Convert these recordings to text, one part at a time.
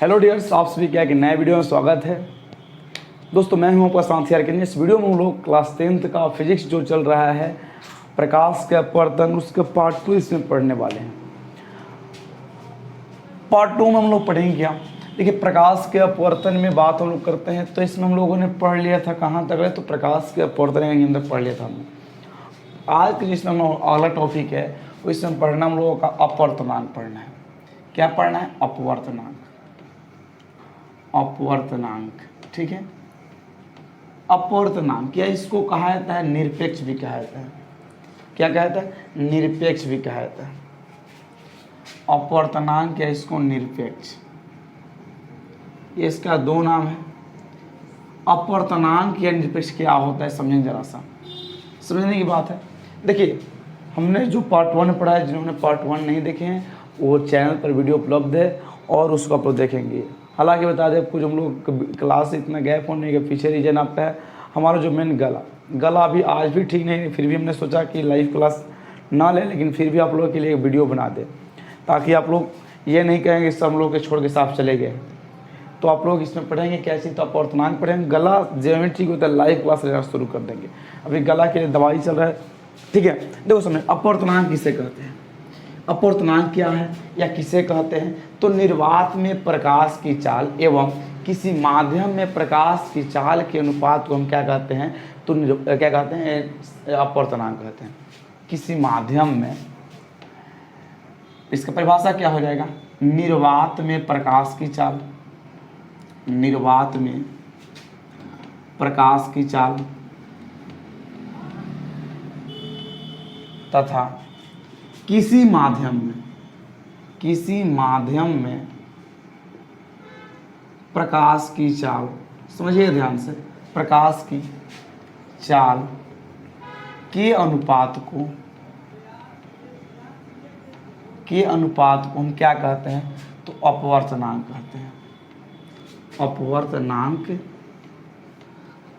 Hello dears, आप सभी क्या कि नए वीडियो में स्वागत है। दोस्तों मैं हूं आपका साथी यार। इस वीडियो में हम लोग क्लास 10th का फिजिक्स जो चल रहा है, प्रकाश के अपवर्तन, उसके पार्ट 2 इसमें पढ़ने वाले हैं। पार्ट 2 में हम लोग पढ़ेंगे क्या। देखिए, प्रकाश के अपवर्तन में बात हम लोग करते हैं तो इसमें हम लोगों ने पढ़ लिया था कहाँ तक है, तो प्रकाश के अपवर्तन के अंदर पढ़ लिया था हम। आज के जिसमें हम लोग अगला टॉपिक है वो इसमें पढ़ना हम लोगों का अपवर्तनांक पढ़ना है। क्या पढ़ना है? अपवर्तनांक। अपवर्तनांक, ठीक है। अपवर्तनांक या इसको कहा जाता है निरपेक्ष भी कहा जाता है। क्या कहता है? निरपेक्ष भी कहा जाता है। अपवर्तनांक या इसको निरपेक्ष, ये इसका दो नाम है। अपवर्तनांक या निरपेक्ष क्या होता है समझें जरा सा, समझने की बात है। देखिए, हमने जो पार्ट 1 पढ़ा है, जिन्होंने पार्ट 1 नहीं देखे हैं वो चैनल पर वीडियो उपलब्ध है और उसको आप लोग देखेंगे। हालांकि बता दें आपको, जो हम लोग क्लास इतना गैप होने के पीछे रीजन आपका है हमारा जो मेन गला अभी आज भी ठीक नहीं, फिर भी हमने सोचा कि लाइव क्लास ना लें, लेकिन फिर भी आप लोगों के लिए एक वीडियो बना दें ताकि आप लोग ये नहीं कहेंगे सब लोग के छोड़ के साफ चले गए। तो आप लोग इसमें पढ़ेंगे कैसे, तो अपवर्तनांक पढ़ेंगे। गला ज्योमेट्री ठीक होता है, लाइव क्लास लेना शुरू कर देंगे। अभी गला के लिए दवाई चल रहा है, ठीक है। देखो समझ, अपवर्तनांक किसे कहते हैं, अपवर्तनांक क्या है या किसे कहते हैं, तो निर्वात में प्रकाश की चाल एवं किसी माध्यम में प्रकाश की चाल के अनुपात को हम क्या कहते हैं, तो क्या कहते हैं? अपवर्तनांक कहते हैं। किसी माध्यम में, इसका परिभाषा क्या हो जाएगा? निर्वात में प्रकाश की चाल, निर्वात में प्रकाश की चाल तथा किसी माध्यम में प्रकाश की चाल, समझिए ध्यान से, प्रकाश की चाल के अनुपात को हम क्या कहते हैं, तो अपवर्तनांक कहते हैं। अपवर्तनांक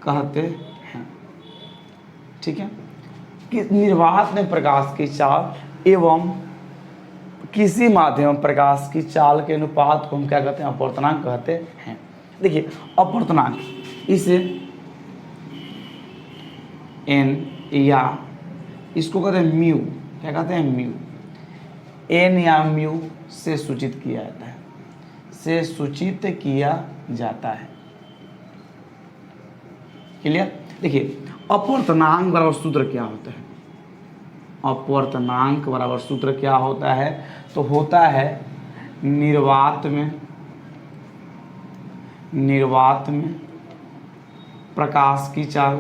कहते हैं, ठीक है। कि निर्वात में प्रकाश की चाल एवं किसी माध्यम प्रकाश की चाल के अनुपात को हम क्या कहते हैं? अपवर्तनांक कहते हैं। देखिए, अपवर्तनांक इसे एन या इसको कहते हैं म्यू, क्या कहते हैं? म्यू। एन या म्यू से सूचित किया जाता है, से सूचित किया जाता है। क्लियर? देखिए, अपवर्तनांक बराबर सूत्र क्या होता है? अपवर्तनांक बराबर सूत्र क्या होता है, तो होता है निर्वात में प्रकाश की चाल,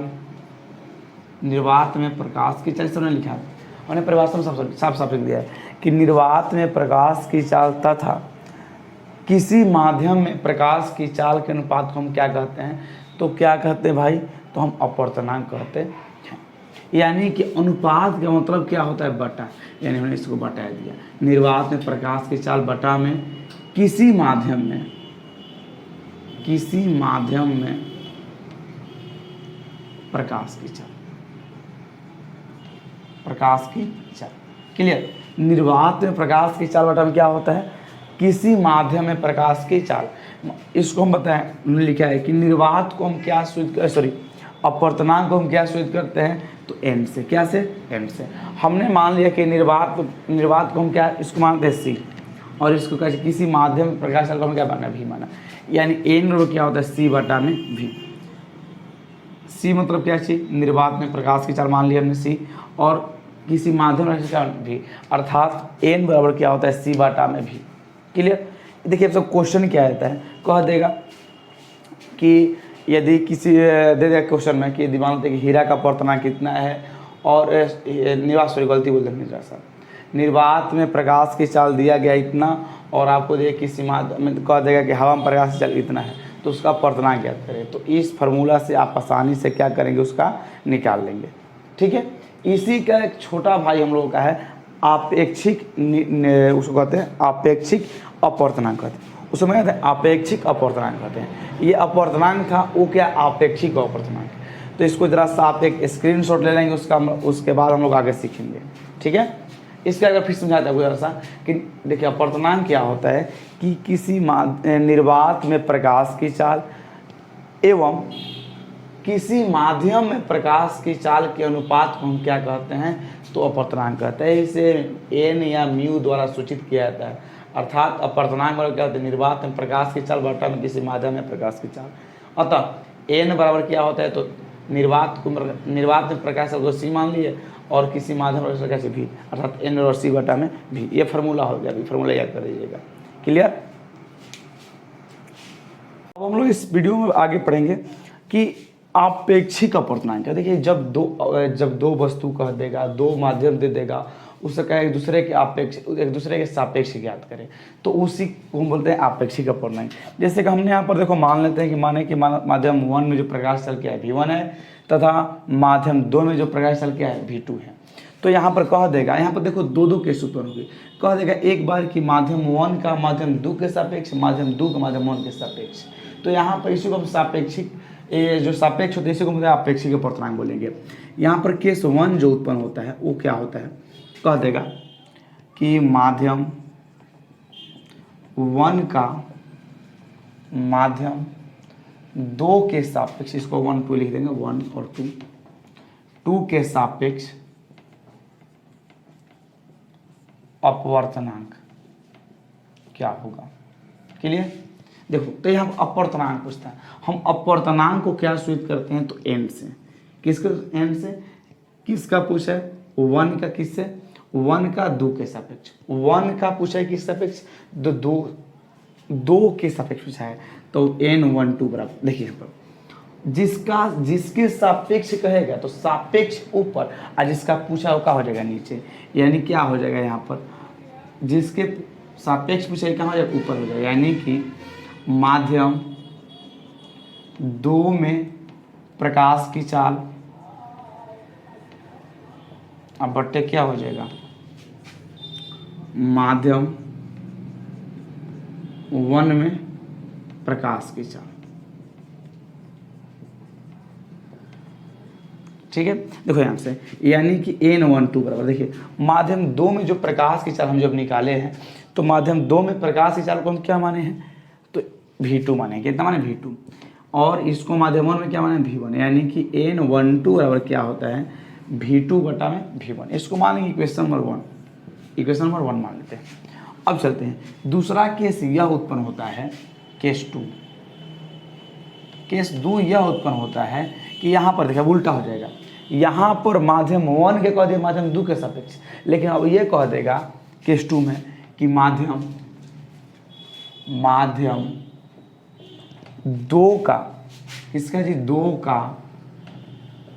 निर्वात में प्रकाश की चाल, सबने लिखा है, हमने परिभाषा में साफ लिख दिया है कि निर्वात में प्रकाश की चाल तथा किसी माध्यम में प्रकाश की चाल के अनुपात को हम क्या कहते हैं, तो क्या कहते हैं भाई, तो हम अपवर्तनांक कहते हैं। यानी कि अनुपात का मतलब क्या होता है? बटा, यानी हमने इसको बटा दिया। निर्वात में प्रकाश की चाल बटा में किसी माध्यम में प्रकाश की चाल। क्लियर? निर्वात में प्रकाश की चाल बटा में क्या होता है? किसी माध्यम में प्रकाश की चाल। इसको हम बताएं, उन्होंने लिखा है कि निर्वात को हम क्या अपवर्तनांक को हम क्या सूचित करते हैं, तो एन से। क्या से? एन से। हमने मान लिया कि निर्वात को हम क्या, इसको मानते हैं सी, और इसको कैसे किसी माध्यम में प्रकाश चाल को हम क्या माना? भी माना। यानी एन रो क्या होता है? सी बटा में भी। सी मतलब क्या चीज? निर्वात में प्रकाश की चाल मान लिया हमने सी, और किसी माध्यम में भी, अर्थात एन बराबर क्या होता है? सी बटा में भी। क्लियर? देखिए, अब सब क्वेश्चन क्या आता है, कह देगा कि यदि किसी दे देगा क्वेश्चन में कि मान लेते कि हीरा का अपवर्तनांक कितना है, और निर्वात में प्रकाश की चाल दिया गया इतना, और आपको देखिए किसी माध्यम में कह देगा कि हवा में प्रकाश की चाल इतना है, तो उसका अपवर्तनांक ज्ञात करें। तो इस फार्मूला से आप आसानी से क्या करेंगे, उसका निकाल लेंगे, ठीक है। इसी का एक छोटा भाई हम लोगों का है आपेक्षिक, उसको कहते हैं आपेक्षिक अपवर्तनांक कहते हैं। उसमें कहते हैं आपेक्षिक अपवर्तनांक कहते हैं। ये अपवर्तनांक था, वो क्या? आपेक्षिक अपवर्तनांक। तो इसको जरा सा आप एक स्क्रीनशॉट ले लेंगे उसका, उसके बाद हम लोग आगे सीखेंगे, ठीक है। इसका अगर फिर समझाता है जरा सा कि देखिए अपवर्तनांक क्या होता है कि किसी निर्वात में प्रकाश की चाल एवं किसी माध्यम में प्रकाश की चाल के अनुपात को हम क्या कहते हैं, तो अपवर्तनांक कहते हैं। इसे एन या म्यू द्वारा सूचित किया जाता है। अर्थात अपवर्तनांक बराबर क्या होता है, निर्वात में प्रकाश की चाल बटा में किसी माध्यम में प्रकाश की चाल। अतः एन बराबर क्या होता है, तो निर्वात में प्रकाश को सी मान लिए और किसी माध्यम में प्रकाश भी, अर्थात एन और सी बटा में भी। ये फार्मूला हो गया, अभी फार्मूला याद कर लीजिएगा। क्लियर। अब हम लोग इस वीडियो में आगे पढ़ेंगे कि आपेक्षिक अपवर्तनांक है। देखिए जब दो वस्तु कह देगा, दो माध्यम दे देगा, उससे कहे एक दूसरे के सापेक्ष ज्ञात करें, तो उसी को हम बोलते हैं आपेक्षिक अपवर्तनांक। जैसे कि हमने यहाँ पर देखो मान लेते हैं कि माध्यम 1 में जो प्रकाश चल क्या है V1 है, तथा माध्यम 2 में जो प्रकाश चल क्या है V2 है। तो यहाँ पर कह देगा, यहाँ पर देखो दो केस उत्पन्न होगी। कह देगा एक बार कि माध्यम 1 का माध्यम 2 के सापेक्ष, माध्यम 2 का माध्यम 1 के सापेक्ष। तो यहाँ पर इसी को हम सापेक्षिक, ये जो सापेक्ष होता है इसी को मतलब आपेक्षिक अपवर्तनांक बोलेंगे। यहाँ पर केस 1 जो उत्पन्न होता है वो क्या होता है, कह देगा कि माध्यम 1 का माध्यम 2 के सापेक्ष, इसको 1 2 लिख देंगे, 1 और 2 के सापेक्ष अपवर्तनांक क्या होगा। क्लियर। देखो तो यहाँ अपवर्तनांक पूछता है, हम अपवर्तनांक को क्या सूचित करते हैं, तो एन से। किसका एन से, किसका पूछा है, 1 का, किससे, 1 का 2 के सापेक्ष। 1 का पूछा है किस सापेक्ष, 2 के सापेक्ष पूछा है, तो n1 2 बराबर। देखिए यहाँ पर जिसके सापेक्ष कहेगा तो सापेक्ष ऊपर, और जिसका पूछा वो क्या हो जाएगा नीचे। यानी क्या हो जाएगा यहाँ पर, जिसके सापेक्ष पूछा है कहाँ हो जाएगा, ऊपर हो जाएगा। यानी कि माध्यम 2 में प्रकाश की चाल अब बट्टे क्या हो जाएगा, माध्यम 1 में प्रकाश की चाल। ठीक है। देखो यहाँ से यानी कि n1 2 बराबर, देखिए माध्यम 2 में जो प्रकाश की चाल हम जब निकाले हैं, तो माध्यम 2 में प्रकाश की चाल को हम क्या माने हैं, तो V2 माने। कितना माने, V2। और इसको माध्यम 1 में क्या माने, V1। यानी कि n12 बराबर क्या होता है, V2 बटा में V1। इसको मानेंगे इक्वेशन नंबर 1 मान लेते हैं। अब चलते हैं दूसरा केस, यह उत्पन्न होता है केस 2 यह उत्पन्न होता है कि यहाँ पर देखा उल्टा हो जाएगा। यहाँ पर माध्यम 1 के कह दिया माध्यम 2 के सापेक्ष, लेकिन अब ये कह देगा केस 2 में कि माध्यम 2 का, इसका जी 2 का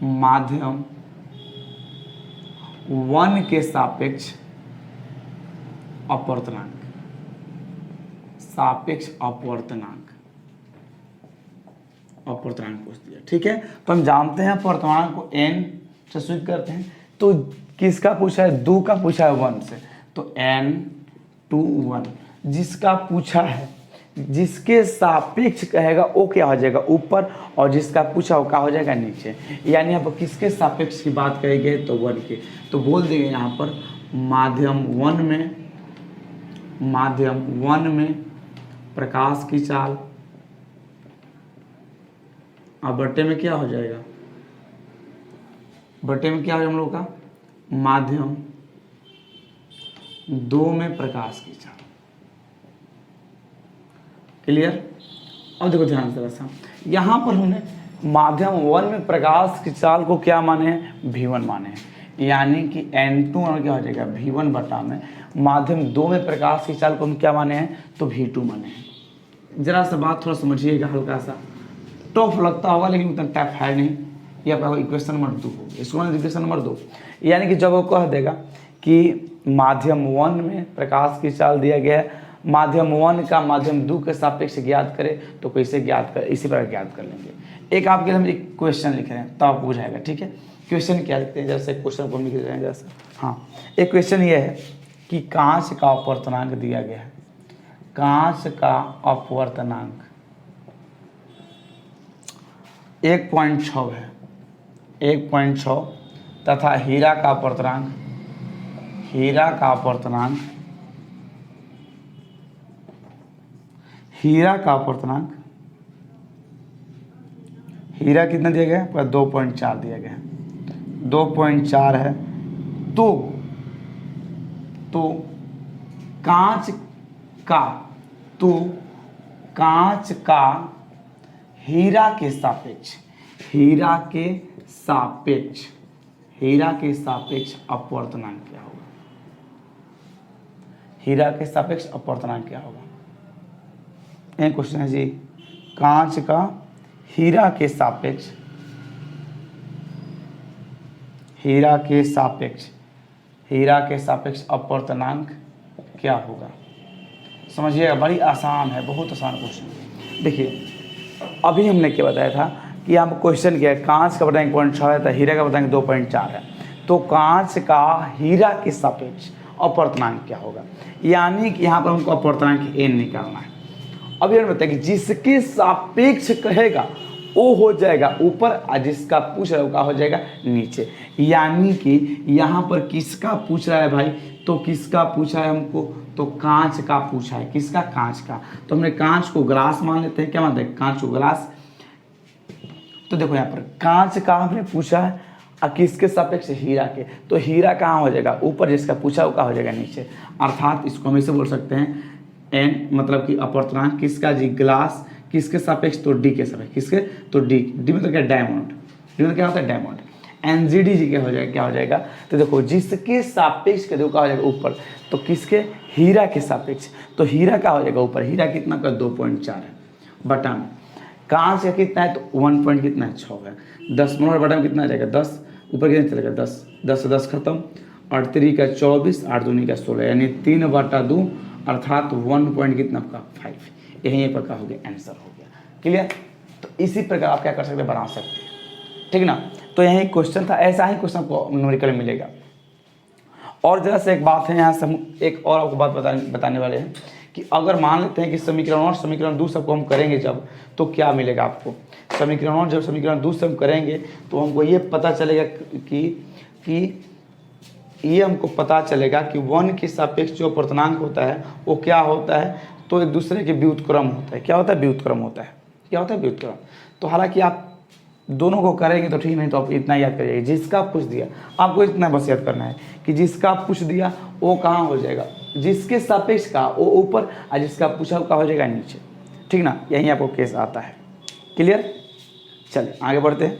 माध्यम 1 के सापेक्ष अपवर्तनांक, सापेक्ष अपवर्तनांक पूछ दिया। ठीक है। तो हम जानते हैं अपवर्तनांक को n से सूचित करते हैं। तो किसका पूछा है, 2 का पूछा है 1 से, तो n2 1। जिसका पूछा है, जिसके सापेक्ष कहेगा वो क्या हो जाएगा, ऊपर, और जिसका पूछा वो क्या हो जाएगा, नीचे। यानी अब किसके सापेक्ष की बात करेंगे, तो 1 के। तो बोल देंगे यहाँ पर माध्यम 1 में प्रकाश की चाल, अब बट्टे में क्या हो जाएगा, बट्टे में क्या हो हम लोग का, माध्यम 2 में प्रकाश की चाल। क्लियर। अब देखो ध्यान से सा, यहाँ पर हमने माध्यम 1 में प्रकाश की चाल को क्या माने हैं, V1 माने हैं। यानी कि n2 और क्या हो जाएगा, V1 बटा में माध्यम 2 में प्रकाश की चाल को हम क्या माने हैं, तो V2 माने हैं। जरा सा बात थोड़ा समझिएगा, हल्का सा टफ लगता होगा लेकिन उतना टफ है नहीं। ये आपका इक्वेशन नंबर 2 होगा, इसको मतलब इक्वेशन नंबर 2। यानी कि जब वो कह देगा कि माध्यम 1 में प्रकाश की चाल दिया गया है, माध्यम 1 का माध्यम 2 के सापेक्ष ज्ञात करें, तो कैसे ज्ञात कर, इसी प्रकार ज्ञात कर लेंगे। एक आपके लिए हम एक क्वेश्चन लिख रहे हैं तब आपको बुझाएगा। ठीक है। क्वेश्चन क्या लिखते हैं, जैसे क्वेश्चन को लिख रहे हैं जैसे, हाँ एक क्वेश्चन ये है कि कांच का अपवर्तनांक दिया गया है, कांच का अपवर्तनांक 1.6 है, 1.6, तथा हीरा का अपवर्तनांक हीरा का अपवर्तनांक, हीरा का अपवर्तनांक, हीरा कितना दिया गया है? पूरा 2.4 दिया गया है, 2.4 है। तो कांच का, तो कांच का हीरा के सापेक्ष, हीरा के सापेक्ष, हीरा के सापेक्ष अपवर्तनांक क्या होगा? हीरा के सापेक्ष अपवर्तनांक क्या होगा? एक क्वेश्चन है जी, कांच का हीरा के सापेक्ष, हीरा के सापेक्ष, हीरा के सापेक्ष अपवर्तनांक क्या होगा? समझिएगा, बड़ी आसान है, बहुत आसान क्वेश्चन। देखिए अभी हमने क्या बताया था कि हम क्वेश्चन क्या है, कांच का बताएंगे 0.6 है, तो हीरा का बताएंगे 2.4 है। तो कांच का हीरा के सापेक्ष अपवर्तनांक क्या होगा? यानी कि यहाँ पर हमको अपवर्तनांक n निकालना है। अब ये बताया कि जिसके सापेक्ष कहेगा वो हो जाएगा ऊपर, और जिसका पूछ रहा है वो हो जाएगा नीचे। यानी कि यहाँ पर किसका पूछ रहा है भाई? तो किसका पूछा है हमको? तो कांच का पूछा है। किसका? कांच का। तो हमने कांच को ग्लास मान लेते हैं। क्या मानते हैं? कांच को ग्लास। तो देखो यहाँ पर कांच का हमने पूछा है और किसके सापेक्ष? हीरा के। तो हीरा कहाँ हो जाएगा? ऊपर, जिसका पूछा वो कहाँ हो जाएगा? नीचे। अर्थात इसको हम ऐसे बोल सकते हैं एन मतलब कि अपवर्तनांक किसका जी? ग्लास। किसके सापेक्ष? तो डी के सापेक्ष। किसके? तो डी। डी मतलब क्या? डायमंड। डी मतलब क्या होता है? डायमंड। एनजीडी जी क्या हो जाएगा? क्या हो जाएगा? तो देखो जिसके सापेक्ष के देखो क्या हो जाएगा? ऊपर। तो किसके? हीरा के सापेक्ष। तो हीरा का हो जाएगा ऊपर। हीरा कितना का? 2.4 है बटा में। कांच का कितना है? तो 1 पॉइंट कितना है? 6 है। 10 मिनट बटा में कितना आ जाएगा? 10। ऊपर कितना चलेगा? 10। 10 से 10 खत्म। 8 3 का 24, 8 2 का 16, यानी 3/2 अर्थात 1 पॉइंट कितना आपका? 5। यही पर का हो गया? आंसर हो गया। क्लियर? तो इसी प्रकार आप क्या कर सकते हैं? बना सकते हैं। ठीक ना? तो यही क्वेश्चन था, ऐसा ही क्वेश्चन आपको न्यूमेरिकल मिलेगा। और जरा से एक बात है, यहाँ से हम एक और आपको बात बताने वाले हैं कि अगर मान लेते हैं कि समीकरण और समीकरण 2 सबको हम करेंगे जब, तो क्या मिलेगा आपको? समीकरण और जब समीकरण 2 से हम करेंगे तो हमको ये पता चलेगा कि ये हमको पता चलेगा कि 1 के सापेक्ष जो अपवर्तनांक होता है वो क्या होता है? तो एक दूसरे के व्युत्क्रम होता है। क्या होता है? व्युत्क्रम होता है। क्या होता है? व्युत्क्रम। तो हालांकि आप दोनों को करेंगे तो ठीक, नहीं तो आप इतना याद करिए, जिसका पूछ दिया आपको इतना बस याद करना है कि जिसका पूछ दिया वो कहाँ हो जाएगा? जिसके सापेक्ष का वो ऊपर, और जिसका पूछा वो कहाँ हो जाएगा? नीचे। ठीक ना? यही आपको केस आता है। क्लियर? चलिए आगे बढ़ते हैं।